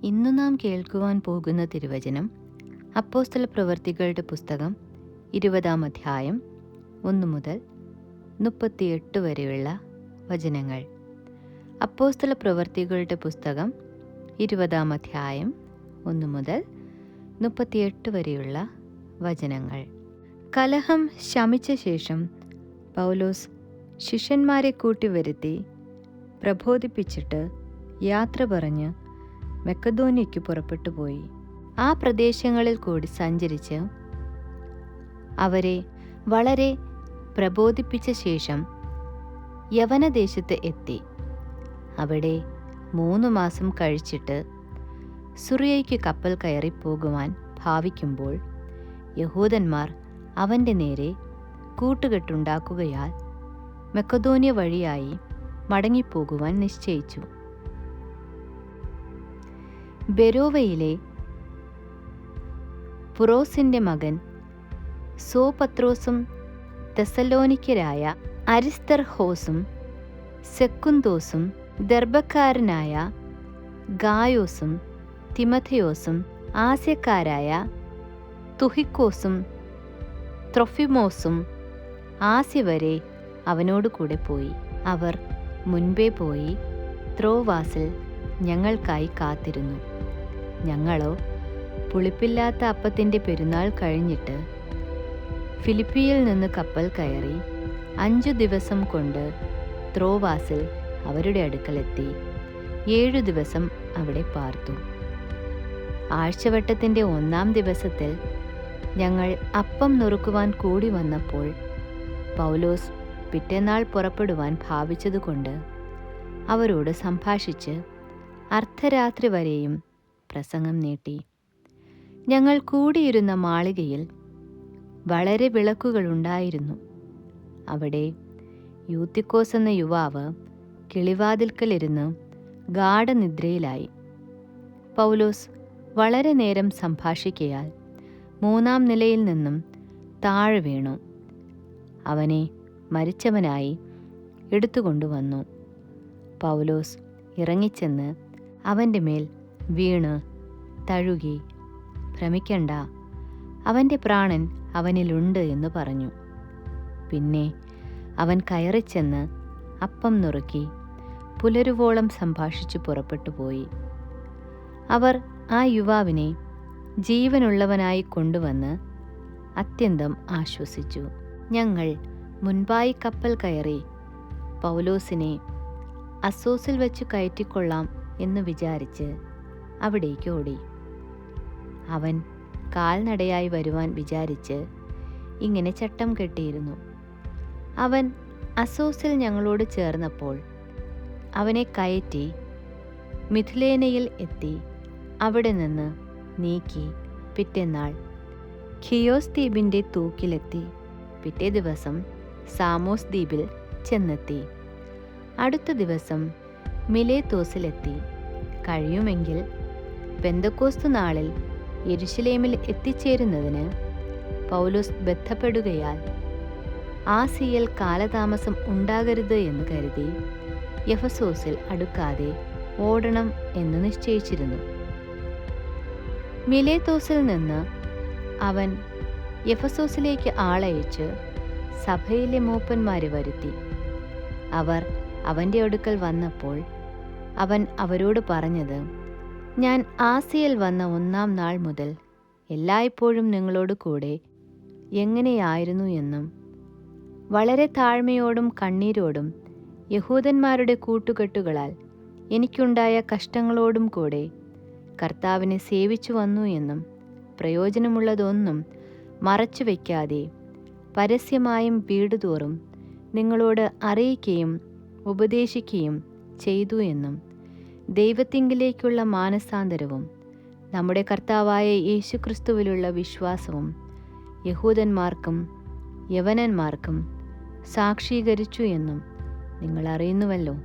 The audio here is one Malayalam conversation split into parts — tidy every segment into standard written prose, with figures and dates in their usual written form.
ഇന്നു നാം കേൾക്കുവാൻ പോകുന്ന തിരുവചനം അപ്പോസ്തലപ്രവൃത്തികളുടെ പുസ്തകം 20-ാം അധ്യായം 1 മുതൽ 38 വരെയുള്ള വചനങ്ങൾ. അപ്പോസ്തലപ്രവൃത്തികളുടെ പുസ്തകം 20-ാം അധ്യായം 1 മുതൽ 38 വരെയുള്ള വചനങ്ങൾ. കലഹം ശമിച്ച ശേഷം പൗലോസ് ശിഷ്യന്മാരെ കൂട്ടിവരുത്തി പ്രബോധിപ്പിച്ചിട്ട് യാത്ര പറഞ്ഞ് മക്കെദോന്യയ്ക്ക് പുറപ്പെട്ടു പോയി. ആ പ്രദേശങ്ങളിൽ കൂടി സഞ്ചരിച്ച് അവരെ വളരെ പ്രബോധിപ്പിച്ച ശേഷം യവനദേശത്ത് എത്തി. അവിടെ 3 മാസം കഴിച്ചിട്ട് സുറിയയ്ക്ക് കപ്പൽ കയറി പോകുവാൻ ഭാവിക്കുമ്പോൾ യഹൂദന്മാർ അവൻ്റെ നേരെ കൂട്ടുകെട്ടുണ്ടാക്കുകയാൽ മക്കെദോന്യ വഴിയായി മടങ്ങിപ്പോകുവാൻ നിശ്ചയിച്ചു. ബെരോവയിലെ പുറോസിൻ്റെ മകൻ സോപത്രോസും തെസലോനിക്കരായ അരിസ്തർഹോസും സെക്കുന്തോസും ദർബക്കാരനായ ഗായോസും തിമഥെയോസും ആസ്യക്കാരായ തുഹിക്കോസും ത്രൊഫിമോസും ആസ്യ വരെ അവനോടുകൂടെ പോയി. അവർ മുൻപേ പോയി ത്രോവാസിൽ ഞങ്ങൾക്കായി കാത്തിരുന്നു. ഞങ്ങളോ പുളിപ്പില്ലാത്ത അപ്പത്തിൻ്റെ പെരുന്നാൾ കഴിഞ്ഞിട്ട് ഫിലിപ്പിയിൽ നിന്ന് കപ്പൽ കയറി 5 ദിവസം കൊണ്ട് ത്രോവാസിൽ അവരുടെ അടുക്കലെത്തി 7 ദിവസം അവിടെ പാർത്തു. ആഴ്ചവട്ടത്തിൻ്റെ 1-ാം ദിവസത്തിൽ ഞങ്ങൾ അപ്പം നുറുക്കുവാൻ കൂടി വന്നപ്പോൾ പൗലോസ് പിറ്റേന്നാൾ പുറപ്പെടുവാൻ ഭാവിച്ചതുകൊണ്ട് അവരോട് സംഭാഷിച്ച് അർദ്ധരാത്രി വരെയും പ്രസംഗം നീട്ടി. ഞങ്ങൾ കൂടിയിരുന്ന മാളികയിൽ വളരെ വിളക്കുകളുണ്ടായിരുന്നു. അവിടെ യൂത്തിക്കോസ് എന്ന യുവാവ് കിളിവാതിൽക്കലിരുന്ന് ഗാഢനിദ്രയിലായി. പൗലോസ് വളരെ നേരം സംഭാഷിക്കയാൽ 3-ാം നിലയിൽ നിന്നും താഴെ വീണു. അവനെ മരിച്ചവനായി എടുത്തുകൊണ്ടുവന്നു. പൗലോസ് ഇറങ്ങിച്ചെന്ന് അവൻ്റെ മേൽ വീണ് തഴുകി, ഭ്രമിക്കണ്ട, അവൻ്റെ പ്രാണൻ അവനിലുണ്ട് എന്ന് പറഞ്ഞു. പിന്നെ അവൻ കയറിച്ചെന്ന് അപ്പം നുറുക്കി പുലരുവോളം സംഭാഷിച്ചു പുറപ്പെട്ടു പോയി. അവർ ആ യുവാവിനെ ജീവനുള്ളവനായി കൊണ്ടുവന്ന് അത്യന്തം ആശ്വസിച്ചു. ഞങ്ങൾ മുൻപായി കപ്പൽ കയറി പൗലോസിനെ അസ്സോസിൽ വെച്ച് കയറ്റിക്കൊള്ളാം എന്ന് വിചാരിച്ച് അവിടേക്ക് ഓടി. അവൻ കാൽനടയായി വരുവാൻ വിചാരിച്ച് ഇങ്ങനെ ചട്ടം കെട്ടിയിരുന്നു. അവൻ അസ്സോസിൽ ഞങ്ങളോട് ചേർന്നപ്പോൾ അവനെ കയറ്റി മിഥിലേനയിൽ എത്തി അവിടെ നിന്ന് നീക്കി പിറ്റേന്നാൾ ഖിയോസ് ദ്വീപിൻ്റെ തൂക്കിലെത്തി. പിറ്റേ ദിവസം സാമോസ് ദ്വീപിൽ ചെന്നെത്തി. അടുത്ത ദിവസം മിലേത്തോസിലെത്തി. കഴിയുമെങ്കിൽ പെന്തക്കോസ്തു നാളിൽ യെരുശലേമിൽ എത്തിച്ചേരുന്നതിന് പൗലോസ് ബന്ധപ്പെടുകയാൽ ആസിയയിൽ കാലതാമസം ഉണ്ടാകരുത് എന്ന് കരുതി എഫെസോസിൽ അടുക്കാതെ ഓടണം എന്ന് നിശ്ചയിച്ചിരുന്നു. മിലേത്തോസിൽ നിന്ന് അവൻ എഫെസോസിലേക്ക് ആളയച്ച് സഭയിലെ മൂപ്പന്മാരെ വരുത്തി. അവർ അവൻ്റെ അടുക്കൽ വന്നപ്പോൾ അവൻ അവരോട് പറഞ്ഞത്, ഞാൻ ആസിയയിൽ വന്ന 1-ാം നാൾ മുതൽ എല്ലായ്പ്പോഴും നിങ്ങളോട് കൂടെ എങ്ങനെയായിരുന്നു എന്നും വളരെ താഴ്മയോടും കണ്ണീരോടും യഹൂദന്മാരുടെ കൂട്ടുകെട്ടുകളാൽ എനിക്കുണ്ടായ കഷ്ടങ്ങളോടും കൂടെ കർത്താവിനെ സേവിച്ചു വന്നു എന്നും പ്രയോജനമുള്ളതൊന്നും മറച്ചു വയ്ക്കാതെ പരസ്യമായും വീടുതോറും നിങ്ങളോട് അറിയിക്കുകയും ഉപദേശിക്കുകയും ചെയ്തു എന്നും ദൈവത്തിങ്കിലേക്കുള്ള മാനസാന്തരവും നമ്മുടെ കർത്താവായ യേശുക്രിസ്തുവിലുള്ള വിശ്വാസവും യഹൂദന്മാർക്കും യവനന്മാർക്കും സാക്ഷീകരിച്ചു എന്നും നിങ്ങൾ അറിയുന്നുവല്ലോ.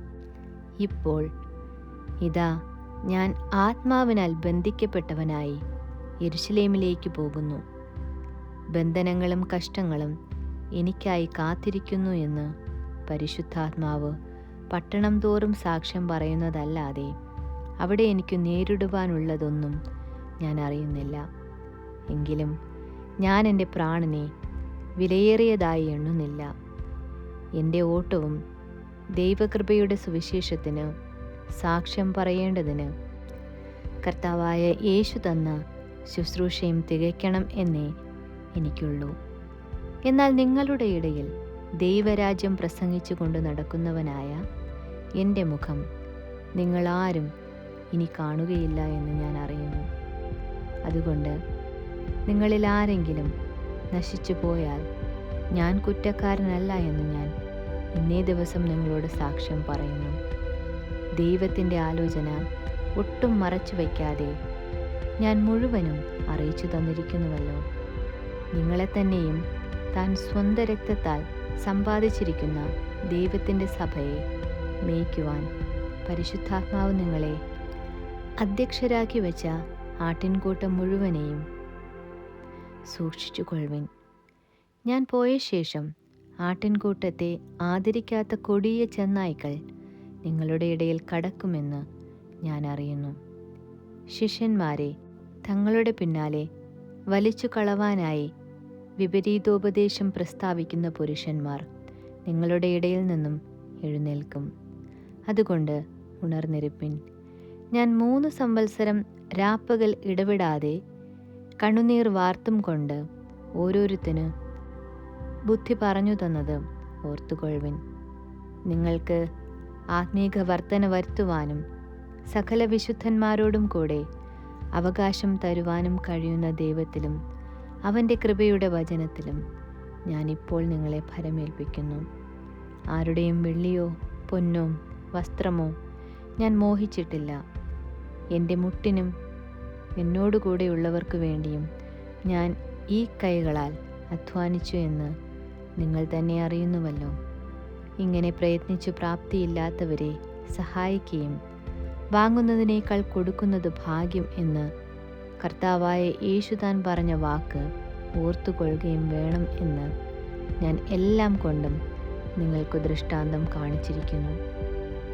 ഇപ്പോൾ ഇതാ ഞാൻ ആത്മാവിനാൽ ബന്ധിക്കപ്പെട്ടവനായി യെരുശലേമിലേക്ക് പോകുന്നു. ബന്ധനങ്ങളും കഷ്ടങ്ങളും എനിക്കായി കാത്തിരിക്കുന്നു എന്ന് പരിശുദ്ധാത്മാവ് പട്ടണം തോറും സാക്ഷ്യം പറയുന്നതല്ലാതെ അവിടെ എനിക്ക് നേരിടുവാനുള്ളതൊന്നും ഞാൻ അറിയുന്നില്ല. എങ്കിലും ഞാൻ എൻ്റെ പ്രാണനെ വിലയേറിയതായി എണ്ണുന്നില്ല. എൻ്റെ ഓട്ടവും ദൈവകൃപയുടെ സുവിശേഷത്തിന് സാക്ഷ്യം പറയേണ്ടതിന് കർത്താവായ യേശു തന്ന ശുശ്രൂഷയും തികയ്ക്കണം എന്നേ എനിക്കുള്ളൂ. എന്നാൽ നിങ്ങളുടെ ഇടയിൽ ദൈവരാജ്യം പ്രസംഗിച്ചു കൊണ്ട് നടക്കുന്നവനായ എൻ്റെ മുഖം നിങ്ങളാരും ഇനി കാണുകയില്ല എന്ന് ഞാൻ അറിയുന്നു. അതുകൊണ്ട് നിങ്ങളിൽ ആരെങ്കിലും നശിച്ചു പോയാൽ ഞാൻ കുറ്റക്കാരനല്ല എന്ന് ഞാൻ ഇന്നേ ദിവസം നിങ്ങളോട് സാക്ഷ്യം പറയുന്നു. ദൈവത്തിൻ്റെ ആലോചന ഒട്ടും മറച്ചു വയ്ക്കാതെ ഞാൻ മുഴുവനും അറിയിച്ചു തന്നിരിക്കുന്നുവല്ലോ. നിങ്ങളെ തന്നെയും താൻ സ്വന്തം രക്തത്താൽ സമ്പാദിച്ചിരിക്കുന്ന ദൈവത്തിൻ്റെ സഭയെ മേയ്ക്കുവാൻ പരിശുദ്ധാത്മാവ് നിങ്ങളെ അധ്യക്ഷരാക്കി വെച്ച ആട്ടിൻകൂട്ടം മുഴുവനെയും സൂക്ഷിച്ചുകൊള്ളുവിൻ. ഞാൻ പോയ ശേഷം ആട്ടിൻകൂട്ടത്തെ ആദരിക്കാത്ത കൊടിയ ചെന്നായ്ക്കൾ നിങ്ങളുടെ ഇടയിൽ കടക്കുമെന്ന് ഞാൻ അറിയുന്നു. ശിഷ്യന്മാരെ തങ്ങളുടെ പിന്നാലെ വലിച്ചു കളവാനായി വിപരീതോപദേശം പ്രസ്താവിക്കുന്ന പുരുഷന്മാർ നിങ്ങളുടെ ഇടയിൽ നിന്നും എഴുന്നേൽക്കും. അതുകൊണ്ട് ഉണർന്നിരിപ്പിൻ. ഞാൻ 3 സംവത്സരം രാപ്പകൽ ഇടവിടാതെ കണ്ണുനീർ വാർത്തും കൊണ്ട് ഓരോരുത്തന് ബുദ്ധി പറഞ്ഞു തന്നത് ഓർത്തുകൊള്ളുവിൻ. നിങ്ങൾക്ക് ആത്മീക വർധന വരുത്തുവാനും സകല വിശുദ്ധന്മാരോടും കൂടെ അവകാശം തരുവാനും കഴിയുന്ന ദൈവത്തിലും അവൻ്റെ കൃപയുടെ വചനത്തിലും ഞാനിപ്പോൾ നിങ്ങളെ ഭരമേൽപ്പിക്കുന്നു. ആരുടെയും വെള്ളിയോ പൊന്നോ വസ്ത്രമോ ഞാൻ മോഹിച്ചിട്ടില്ല. എൻ്റെ മുട്ടിനും എന്നോടുകൂടെയുള്ളവർക്ക് വേണ്ടിയും ഞാൻ ഈ കൈകളാൽ അധ്വാനിച്ചു എന്ന് നിങ്ങൾ തന്നെ അറിയുന്നുവല്ലോ. ഇങ്ങനെ പ്രയത്നിച്ചു പ്രാപ്തിയില്ലാത്തവരെ സഹായിക്കുകയും വാങ്ങുന്നതിനേക്കാൾ കൊടുക്കുന്നത് ഭാഗ്യം എന്ന് കർത്താവായ യേശു താൻ പറഞ്ഞ വാക്ക് ഓർത്തുകൊള്ളുകയും വേണം എന്ന് ഞാൻ എല്ലാം കൊണ്ടും നിങ്ങൾക്ക് ദൃഷ്ടാന്തം കാണിച്ചിരിക്കുന്നു.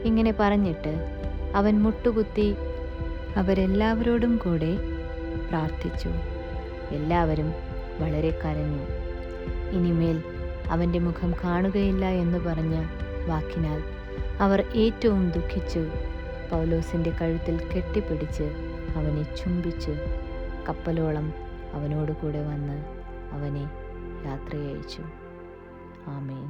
ഇങ്ങനെ പറഞ്ഞിട്ട് അവൻ മുട്ടുകുത്തി അവരെല്ലാവരോടും കൂടെ പ്രാർത്ഥിച്ചു. എല്ലാവരും വളരെ കരഞ്ഞു. ഇനിമേൽ അവൻ്റെ മുഖം കാണുകയില്ല എന്ന് പറഞ്ഞ വാക്കിനാൽ അവർ ഏറ്റവും ദുഃഖിച്ചു പൗലോസിൻ്റെ കഴുത്തിൽ കെട്ടിപ്പിടിച്ച് അവനെ ചുംബിച്ച് കപ്പലോളം അവനോടുകൂടെ വന്ന് അവനെ യാത്രയയച്ചു. ആമേൻ.